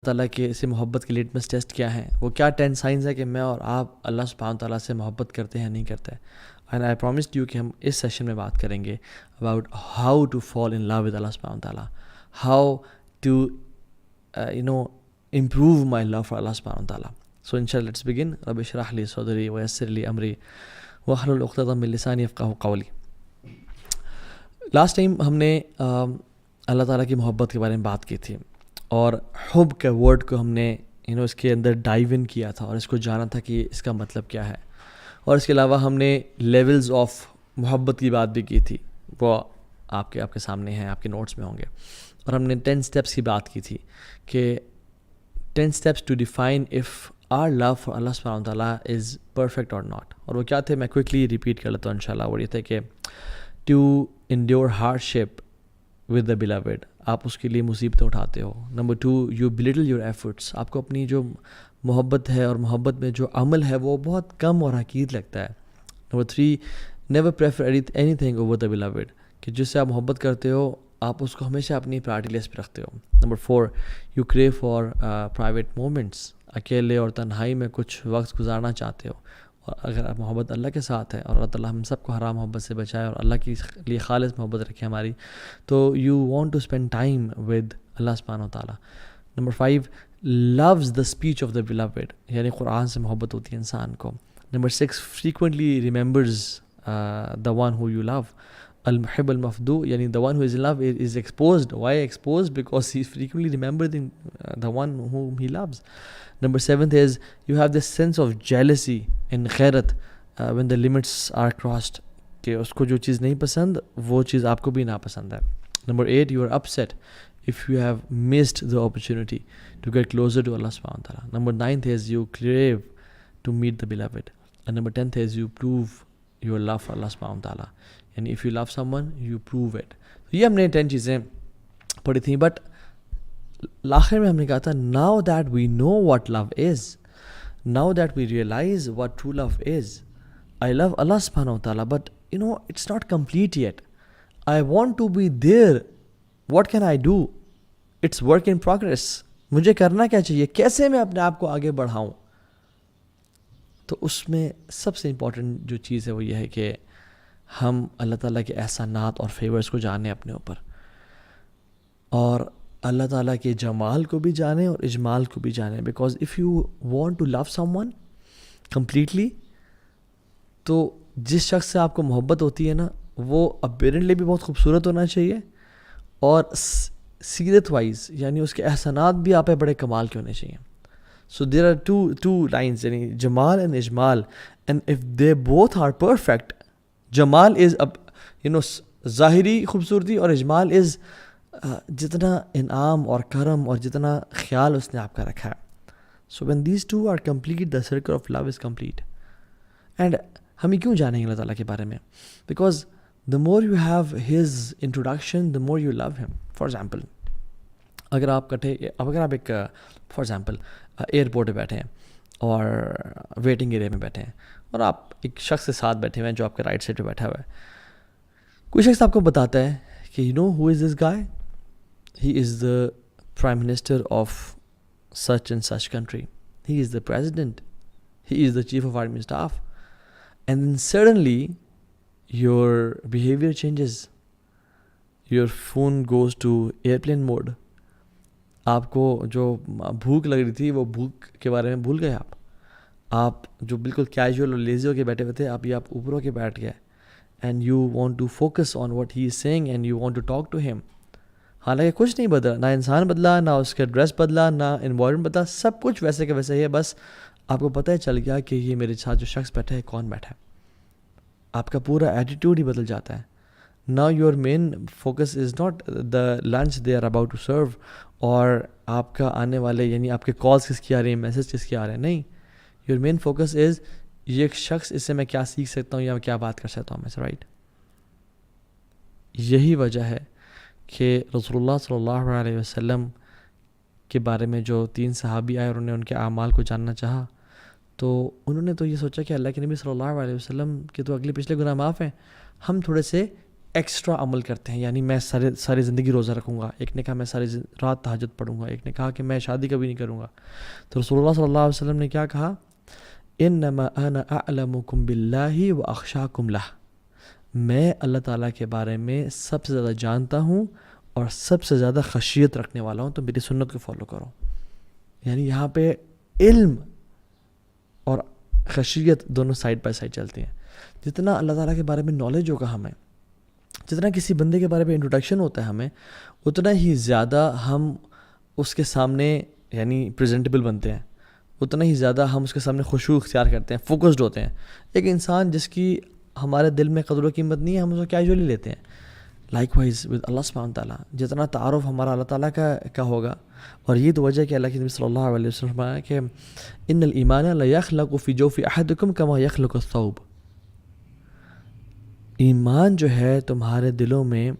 تعالیٰ کے سے محبت کے لیٹمس ٹیسٹ کیا ہیں، وہ کیا 10 سائنز ہے کہ میں اور آپ اللہ سبحانہ تعالیٰ سے محبت کرتے ہیں نہیں کرتے. اینڈ آئی پرومسڈ یو کہ ہم اس سیشن میں بات کریں گے about how to fall in love with Allah سبحانہ تعالیٰ، how to improve my love for Allah subhanahu wa ta'ala. So inshallah let's begin. Rabbi shrah li sadri wa yassir li amri wahlul 'uqdatam min lisani yafqahu qawli. Last time ہم نے اللہ تعالیٰ کی محبت کے بارے میں بات کی تھی اور حب کے ورڈ کو ہم نے اس کے اندر ڈائیو ان کیا تھا اور اس کو جانا تھا کہ اس کا مطلب کیا ہے. اور اس کے علاوہ ہم نے لیولز آف محبت کی بات بھی کی تھی، وہ آپ کے سامنے ہیں، آپ کے نوٹس میں ہوں گے. اور ہم نے 10 اسٹیپس کی بات کی تھی کہ 10 steps to define if our love for Allah subhanahu wa ta'ala is perfect or not. اور وہ کیا تھے میں کوئکلی ریپیٹ کر لیتا ہوں انشاءاللہ. وہ یہ تھے کہ to endure hardship with the beloved، آپ اس کے لیے مصیبتیں اٹھاتے ہو. Number 2، you belittle your efforts، آپ کو اپنی جو محبت ہے اور محبت میں جو عمل ہے وہ بہت کم اور حقیر لگتا ہے. Number 3، never prefer anything over the beloved، کہ جس سے آپ محبت کرتے ہو آپ اس کو ہمیشہ اپنی پرائرٹی لسٹ پہ رکھتے ہو. Number 4، you crave for private moments, اکیلے اور تنہائی میں کچھ وقت گزارنا چاہتے ہو. اور اگر آپ محبت اللہ کے ساتھ ہے اور اللہ تعالیٰ ہم سب کو حرام محبت سے بچائے اور اللہ کے لیے خالص محبت رکھے ہماری، تو you want to spend time with Allah سبحانہ و تعالیٰ. Number 5، loves the speech of the beloved، یعنی قرآن سے محبت ہوتی ہے انسان کو. Number 6، frequently remembers the one who you love. المحب المفدو، یعنی the one who is in love is exposed. Why exposed? Because he frequently remembers the one whom he loves. Number 7 is you have this sense of jealousy and غیرت when the limits are crossed، کہ اس کو جو چیز نہیں پسند وہ چیز آپ کو بھی ناپسند ہے. Number 8، you are upset if you have missed the opportunity to get closer to Allah subhanahu wa ta'ala. Number 9 is you crave to meet the beloved. And number 10 is you prove your love for Allah subhanahu wa ta'ala. And if you love someone, you prove it. تو یہ ہم نے 10 چیزیں پڑھی تھیں. But آخر میں ہم نے کہا تھا now that we know what love is, now that we realize what true love is, I love Allah subhanahu wa ta'ala, but it's not complete yet. I want to be there. What can I do? It's work in progress. مجھے کرنا کیا چاہیے، کیسے میں اپنے آپ کو آگے بڑھاؤں. تو اس میں سب سے امپورٹنٹ جو چیز ہے وہ یہ ہے کہ ہم اللہ تعالیٰ کے احسانات اور فیورز کو جانیں اپنے اوپر، اور اللہ تعالیٰ کے جمال کو بھی جانیں اور اجمال کو بھی جانیں. Because if you want to love someone completely, تو جس شخص سے آپ کو محبت ہوتی ہے نا وہ اپیرنٹلی بھی بہت خوبصورت ہونا چاہیے اور سیرت وائز یعنی اس کے احسانات بھی آپ پہ بڑے کمال کے ہونے چاہیے. So there are two lines, یعنی جمال اینڈ اجمال. And if the both are perfect, جمال از ظاہری خوبصورتی اور اجمال از جتنا انعام اور کرم اور جتنا خیال اس نے آپ کا رکھا ہے. So when these two are complete the circle of love is complete. And ہمیں کیوں جانیں گے اللہ تعالیٰ کے بارے میں؟ Because the more you have his introduction the more you love him. For example اگر آپ ایک فار ایگزامپل ایئرپورٹ پہ بیٹھے ہیں اور ویٹنگ ایریا میں بیٹھے ہیں اور آپ ایک شخص کے ساتھ بیٹھے ہوئے ہیں جو آپ کے رائٹ سائڈ پہ بیٹھا ہوا ہے. کوئی شخص آپ کو بتاتا ہے کہ you know who is this guy, he is the prime minister of such and such country, he is the president, he is the chief of army staff. And then suddenly your behaviour changes, your phone goes to airplane mode. آپ کو جو بھوک لگ رہی تھی وہ بھوک کے بارے میں بھول گئے. آپ جو بالکل کیجول اور لیزی ہو کے بیٹھے ہوئے تھے ابھی آپ اوپر ہو کے بیٹھ گئے. And you want to focus on what he is seeing and you want to talk to him. حالانکہ کچھ نہیں بدلا، نہ انسان بدلا، نہ اس کا ڈریس بدلا، نہ انوائرمنٹ بدلا، سب کچھ ویسے کہ ویسے ہی ہے. بس آپ کو پتہ چل گیا کہ یہ میرے ساتھ جو شخص بیٹھا ہے کون بیٹھا ہے. آپ کا پورا ایٹیٹیوڈ ہی بدل جاتا ہے. Now your main focus is not the lunch they are about to serve اور آپ کا آنے والے یعنی آپ کے کالز کس کی آ رہی ہیں، میسج کس کے آ رہے ہیں. نہیں، your main focus is یہ ایک شخص اس سے میں کیا سیکھ سکتا ہوں یا کیا بات کر سکتا ہوں میں سے. رائٹ، یہی وجہ ہے کہ رسول اللہ صلی اللہ علیہ وسلم کے بارے میں جو 3 صحابی آئے اور انہوں نے ان کے اعمال کو جاننا چاہا تو انہوں نے تو یہ سوچا کہ اللہ کے نبی صلی اللہ علیہ وسلم کے تو اگلے پچھلے گناہ معاف ہیں، ہم تھوڑے سے ایکسٹرا عمل کرتے ہیں، یعنی میں ساری زندگی روزہ رکھوں گا، ایک نے کہا میں ساری رات تہجد پڑھوں گا، ایک نے کہا کہ میں شادی کبھی نہیں کروں گا. تو رسول اللہ صلی اللہ علیہ وسلم نے کیا کہا؟ انما انا اعلمکم باللہ واخشاکم لہ، میں اللہ تعالیٰ کے بارے میں سب سے زیادہ جانتا ہوں اور سب سے زیادہ خشیت رکھنے والا ہوں، تو میری سنت کو فالو کرو. یعنی یہاں پہ علم اور خشیت دونوں سائڈ بائی سائڈ چلتی ہیں. جتنا اللہ تعالیٰ کے بارے میں نالج ہوگا ہمیں، جتنا کسی بندے کے بارے میں انٹروڈکشن ہوتا ہے ہمیں، اتنا ہی زیادہ ہم اس کے سامنے یعنی پریزنٹیبل بنتے ہیں، اتنا ہی زیادہ ہم اس کے سامنے خشوع اختیار کرتے ہیں، فوکسڈ ہوتے ہیں. ایک انسان جس کی ہمارے دل میں قدر و قیمت نہیں ہے، ہم اس کو کیجولی لیتے ہیں. لائک وائز ود اللہ سبحانہ تعالیٰ، جتنا تعارف ہمارا اللہ تعالیٰ کا ہوگا. اور یہ تو وجہ کہ اللہ کے نبی صلی اللہ علیہ وسلم فرمایا کہ ان الایمان لا یخلق فی جوف احدکم کما یخلق الثوب، ایمان جو ہے تمہارے دلوں میں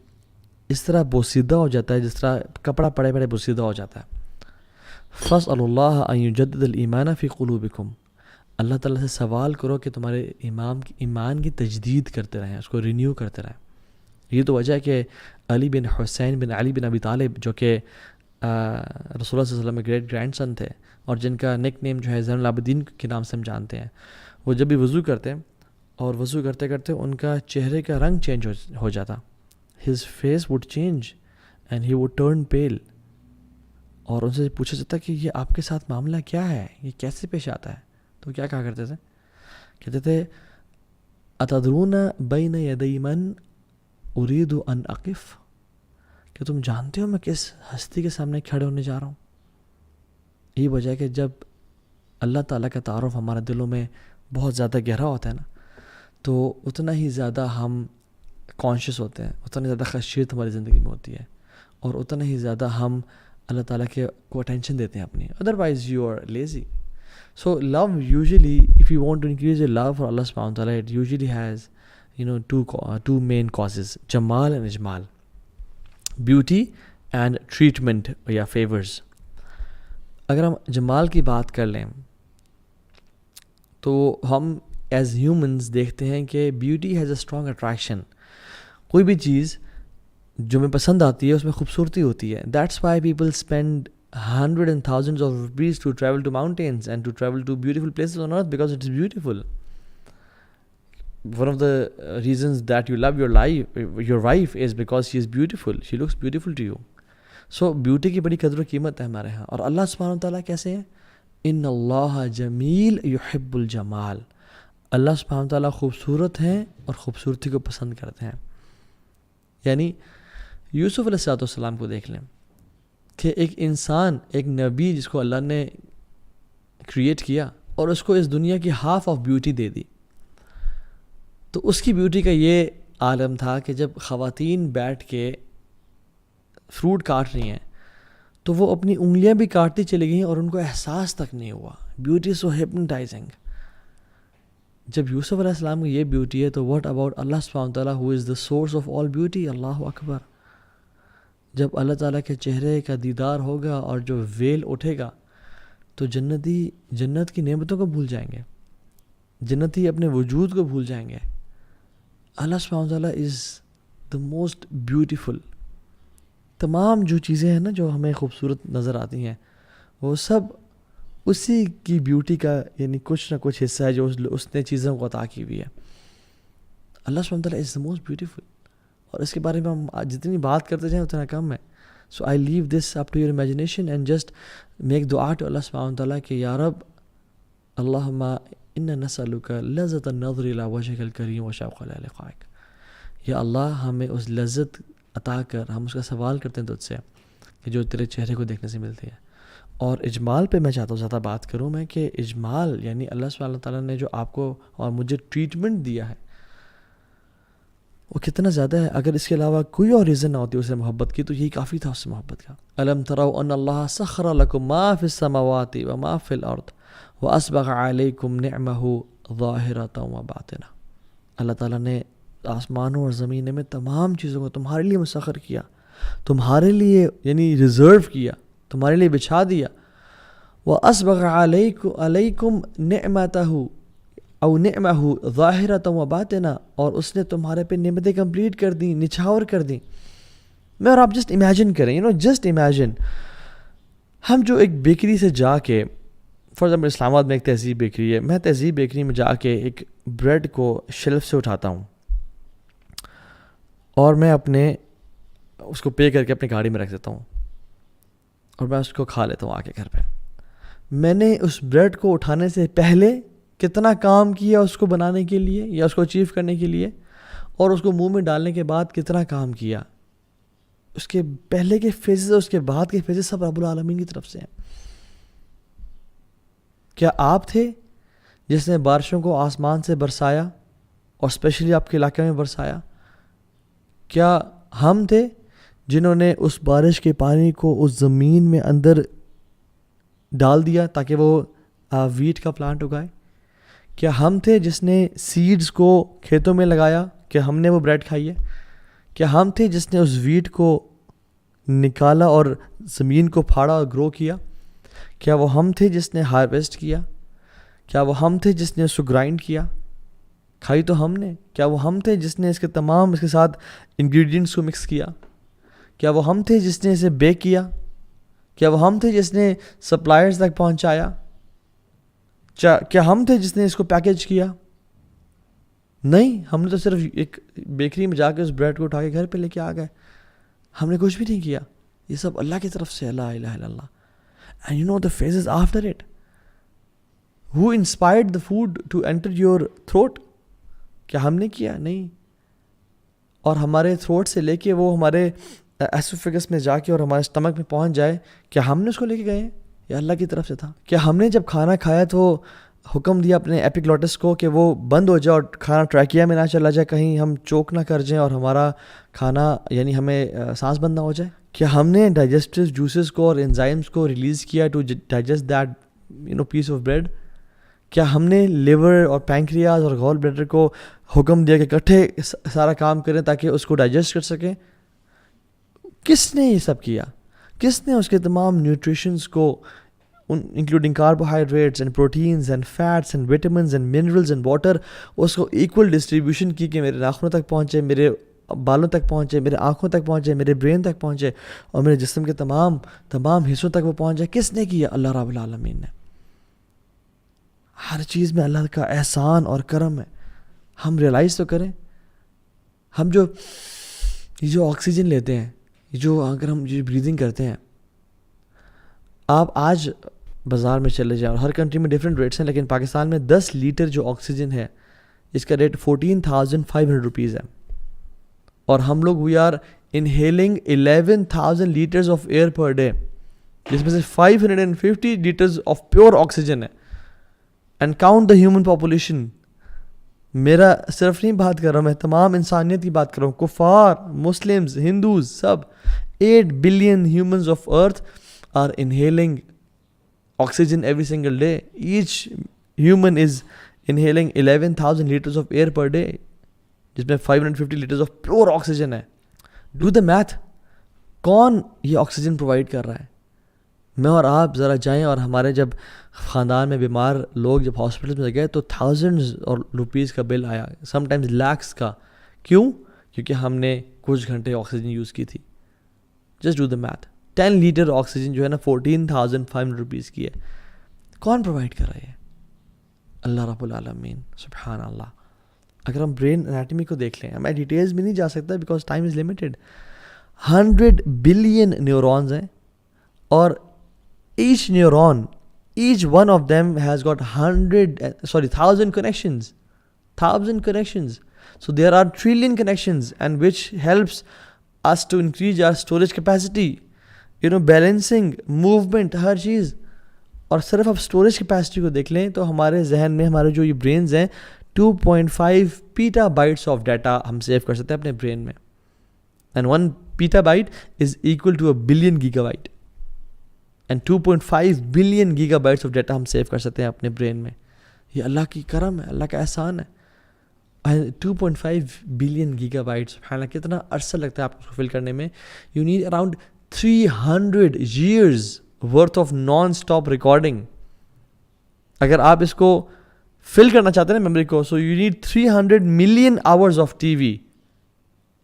اس طرح بوسیدہ ہو جاتا ہے جس طرح کپڑا پڑے پڑے بوسیدہ ہو جاتا ہے. فاسألوا اللہ ان یجدد الایمان فی قلوبکم، اللہ تعالیٰ سے سوال کرو کہ تمہارے ایمان کی تجدید کرتے رہیں، اس کو رینیو کرتے رہیں. یہ تو وجہ ہے کہ علی بن حسین بن علی بن ابی طالب، جو کہ رسول اللہ صلی اللہ علیہ وسلم کے گریٹ گرینڈ سن تھے اور جن کا نک نیم جو ہے زین العابدین کے نام سے ہم جانتے ہیں، وہ جب بھی وضو کرتے اور وضو کرتے کرتے ان کا چہرے کا رنگ چینج ہو جاتا. His face would change and he would turn pale. اور ان سے پوچھا جاتا کہ یہ آپ کے ساتھ معاملہ کیا ہے، یہ کیسے پیش آتا ہے؟ تو کیا کہا کرتے تھے؟ کہتے تھے اتدرون بین یدی من ارید ان اقف، کہ تم جانتے ہو میں کس ہستی کے سامنے کھڑے ہونے جا رہا ہوں. یہی وجہ ہے کہ جب اللہ تعالیٰ کا تعارف ہمارے دلوں میں بہت زیادہ گہرا ہوتا ہے نا، تو اتنا ہی زیادہ ہم کانشیس ہوتے ہیں، اتنا زیادہ خشیت ہماری زندگی میں ہوتی ہے، اور اتنا ہی زیادہ ہم اللہ تعالیٰ کے کو اٹینشن دیتے ہیں اپنی. Otherwise you are lazy. So love usually, if you want to increase your love for Allah subhanahu wa ta'ala, it usually has, two main causes: Jamal and Ijmal, beauty and treatment یا favors. اگر ہم جمال کی بات کر لیں تو ہم as humans دیکھتے ہیں کہ beauty has a strong attraction. کوئی بھی چیز جو ہمیں پسند آتی ہے اس میں خوبصورتی ہوتی ہے. That's why people spend hundreds and thousands of rupees to travel to mountains and to travel to beautiful places on earth because it is beautiful. One of the reasons that you love your wife is because she is beautiful. She looks beautiful to you. So beauty کی بڑی قدر و قیمت ہے ہمارے ہاں. اور اللہ سبحانہ وتعالیٰ کیسے ہیں؟ ان اللہ جمیل یحب الجمال. اللہ سبحانہ وتعالیٰ خوبصورت ہیں اور خوبصورتی کو پسند کرتے ہیں. یعنی یوسف علیہ السلام کو دیکھ لیں کہ ایک انسان، ایک نبی جس کو اللہ نے کریٹ کیا اور اس کو اس دنیا کی ہاف آف بیوٹی دے دی. تو اس کی بیوٹی کا یہ عالم تھا کہ جب خواتین بیٹھ کے فروٹ کاٹ رہی ہیں تو وہ اپنی انگلیاں بھی کاٹتی چلی گئیں اور ان کو احساس تک نہیں ہوا. بیوٹی سو ہپنوٹائزنگ. جب یوسف علیہ السلام کی یہ بیوٹی ہے تو واٹ اباؤٹ اللہ سبحانہ تعالیٰ who is the source of all beauty. اللہ اکبر. جب اللہ تعالیٰ کے چہرے کا دیدار ہوگا اور جو ویل اٹھے گا تو جنتی جنت کی نعمتوں کو بھول جائیں گے، جنتی اپنے وجود کو بھول جائیں گے. اللہ سبحانہ تعالیٰ از دا موسٹ بیوٹیفل. تمام جو چیزیں ہیں نا جو ہمیں خوبصورت نظر آتی ہیں وہ سب اسی کی بیوٹی کا یعنی کچھ نہ کچھ حصہ ہے جو اس نے چیزوں کو عطا کی ہوئی ہے. اللہ سبحانہ تعالیٰ از دا موسٹ بیوٹیفل. اور اس کے بارے میں ہم جتنی بات کرتے جائیں اتنا کم ہے. So I leave this up to your imagination and just make دعا ٹو اللہ سبحانہ تعالیٰ کہ یا رب اللہم انا نسألک لذت النظر الی وجهک الکریم وشوق الی لقائک. یا اللہ ہمیں اس لذت عطا کر، ہم اس کا سوال کرتے ہیں تجھ سے کہ جو تیرے چہرے کو دیکھنے سے ملتی ہے. اور اجمال پہ میں چاہتا ہوں زیادہ بات کروں میں کہ اجمال یعنی اللہ سبحانہ تعالیٰ نے جو آپ کو اور مجھے ٹریٹمنٹ دیا ہے وہ کتنا زیادہ ہے. اگر اس کے علاوہ کوئی اور ریزن نہ ہوتی اسے محبت کی تو یہی کافی تھا اس سے محبت کا. الم تروا ان اللہ سخر لکم ما فی السماوات و ما فی الارض واسبغ علیکم نعمہ ظاہرۃ و باطنہ. اللہ تعالیٰ نے آسمانوں اور زمین میں تمام چیزوں کو تمہارے لیے مسخر کیا، تمہارے لیے یعنی ریزرو کیا، تمہارے لیے بچھا دیا. واسبغ علیکم نعمتہ، او نعمہ ظاہرۃ و باطنہ، اور اس نے تمہارے پہ نعمتیں کمپلیٹ کر دیں، نچھاور کر دیں. میں اور آپ جسٹ امیجن کریں، جسٹ امیجن ہم جو ایک بیکری سے جا کے، فار ایگزامپل اسلام آباد میں ایک تہذیب بیکری ہے، میں تہذیب بیکری میں جا کے ایک بریڈ کو شیلف سے اٹھاتا ہوں اور میں اس کو پے کر کے اپنی گاڑی میں رکھ دیتا ہوں اور میں اس کو کھا لیتا ہوں آ کے گھر پہ. میں نے اس بریڈ کو اٹھانے سے پہلے کتنا کام کیا اس کو بنانے کے لیے یا اس کو اچیو کرنے کے لیے، اور اس کو منہ میں ڈالنے کے بعد کتنا کام کیا. اس کے پہلے کے فیزز اور اس کے بعد کے فیزز سب رب العالمین کی طرف سے ہیں. کیا آپ تھے جس نے بارشوں کو آسمان سے برسایا اور اسپیشلی آپ کے علاقے میں برسایا؟ کیا ہم تھے جنہوں نے اس بارش کے پانی کو اس زمین میں اندر ڈال دیا تاکہ وہ ویٹ کا پلانٹ اگائے؟ کیا ہم تھے جس نے سیڈز کو کھیتوں میں لگایا کہ ہم نے وہ بریڈ کھائی ہے؟ کیا ہم تھے جس نے اس ویٹ کو نکالا اور زمین کو پھاڑا اور گرو کیا؟ کیا وہ ہم تھے جس نے ہارویسٹ کیا؟ کیا وہ ہم تھے جس نے اس کو گرائنڈ کیا؟ کھائی تو ہم نے. کیا وہ ہم تھے جس نے اس کے ساتھ انگریڈینٹس کو مکس کیا؟ کیا وہ ہم تھے جس نے اسے بیک کیا؟ کیا وہ ہم تھے جس نے سپلائرز تک پہنچایا؟ کیا ہم تھے جس نے اس کو پیکیج کیا؟ نہیں، ہم نے تو صرف ایک بیکری میں جا کے اس بریڈ کو اٹھا کے گھر پہ لے کے آ گئے. ہم نے کچھ بھی نہیں کیا. یہ سب اللہ کی طرف سے. لا الہ الا اللہ. And you know the phases after it. Who inspired the food to enter your throat? کیا ہم نے کیا؟ نہیں. اور ہمارے تھروٹ سے لے کے وہ ہمارے ایسوفیگس میں جا کے اور ہمارے اسٹمک میں پہنچ جائے، کیا ہم نے اس کو لے کے گئے ہیں؟ یہ اللہ کی طرف سے تھا. کیا ہم نے جب کھانا کھایا تو حکم دیا اپنے ایپیگلوٹس کو کہ وہ بند ہو جائے اور کھانا ٹریکیا میں نہ چلا جائے، کہیں ہم چوک نہ کر جائیں اور ہمارا کھانا یعنی ہمیں سانس بند نہ ہو جائے؟ کیا ہم نے ڈائجسٹو جوسز کو اور انزائمس کو ریلیز کیا to digest that piece of bread? کیا ہم نے لیور اور پینکریاز اور گال بلیڈر کو حکم دیا کہ اکٹھے سارا کام کریں تاکہ اس کو ڈائجسٹ کر سکیں؟ کس نے یہ سب کیا؟ کس نے اس کے تمام نیوٹریشنز کو including carbohydrates and proteins and fats and vitamins and minerals and water اس کو ایکول ڈسٹریبیوشن کی کہ میرے ناخنوں تک پہنچے، میرے بالوں تک پہنچے، میرے آنکھوں تک پہنچے، میرے برین تک پہنچے اور میرے جسم کے تمام حصوں تک وہ پہنچ جائے؟ کس نے کیا؟ اللہ رب العالمین نے. ہر چیز میں اللہ کا احسان اور کرم ہے. ہم ریئلائز تو کریں. ہم یہ جو آکسیجن لیتے ہیں، اگر ہم بریدنگ کرتے ہیں، آپ آج بازار میں چلے جائیں اور ہر کنٹری میں ڈفرینٹ ریٹس ہیں، لیکن پاکستان میں 10 لیٹر جو آکسیجن ہے اس کا ریٹ 14,500 روپیز ہے. اور ہم لوگ we are inhaling 11,000 litres of air per day, جس میں سے 550 لیٹرز آف پیور آکسیجن ہے. And count the human population. میرا صرف نہیں بات کر رہا ہوں، میں تمام انسانیت کی بات کر رہا ہوں، کفار، Muslims, Hindus, sub 8 billion humans of earth are inhaling oxygen every single day. Each human is inhaling 11,000 liters of air per day, جس میں 550 liters of pure oxygen ہے. Do the math. کون یہ آکسیجن پرووائڈ کر رہا ہے؟ میں اور آپ ذرا جائیں اور ہمارے جب خاندان میں بیمار لوگ جب ہاسپٹل میں گئے تو تھاؤزنڈز اور روپیز کا بل آیا، سم ٹائمز لیکس کا. کیوں؟ کیونکہ ہم نے کچھ گھنٹے آکسیجن یوز کی تھی. Just do the math. 10 litre oxygen جو ہے نا 14,500 روپیز کی ہے. کون پرووائڈ کر رہا ہے؟ اللہ رب العالمین. سبحان اللہ. اگر ہم برین انیٹمی کو دیکھ لیں، میں ڈیٹیلز میں نہیں جا سکتا because time is limited. 100 billion neurons ہیں اور each neuron, each one of them has got 1,000 connections. 1,000 connections. So there are trillion connections and which helps us to increase our storage capacity. Balancing, movement, ہر چیز. اور صرف اب storage capacity کو دیکھ لیں تو ہمارے ذہن میں ہمارے جو یہ برینز ہیں 2.5 پیٹا بائٹس آف ڈیٹا ہم سیو کر سکتے ہیں اپنے برین میں. And 1 petabyte is equal to 1 billion gigabyte. And 2.5 billion gigabytes of data ہم سیو کر سکتے ہیں اپنے برین میں. یہ اللہ کی کرم ہے، اللہ کا احسان ہے. 2.5 بلین گیگا بائٹس، سبحان اللہ، کتنا عرصہ لگتا ہے آپ کو فل کرنے میں. You need around 300 years worth of non-stop recording. اگر آپ اس کو فل کرنا چاہتے ہیں میموری کو. So you need 300 million hours of T V.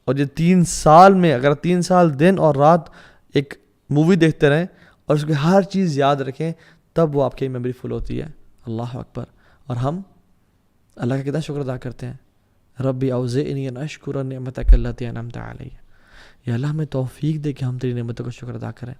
اور یہ 3 سال میں اگر 3 سال دن اور رات ایک مووی دیکھتے رہیں اور اس کی ہر چیز یاد رکھیں, تب وہ آپ کی میموری فل ہوتی ہے. اللہ اکبر. اور ہم اللہ کا کتنا شکر ادا کرتے ہیں. ربی اوزعنی ان اشکر نعمتک التی انعمت علی. یا اللہ ہمیں توفیق دے کہ ہم تیری نعمتوں کا شکر ادا کریں.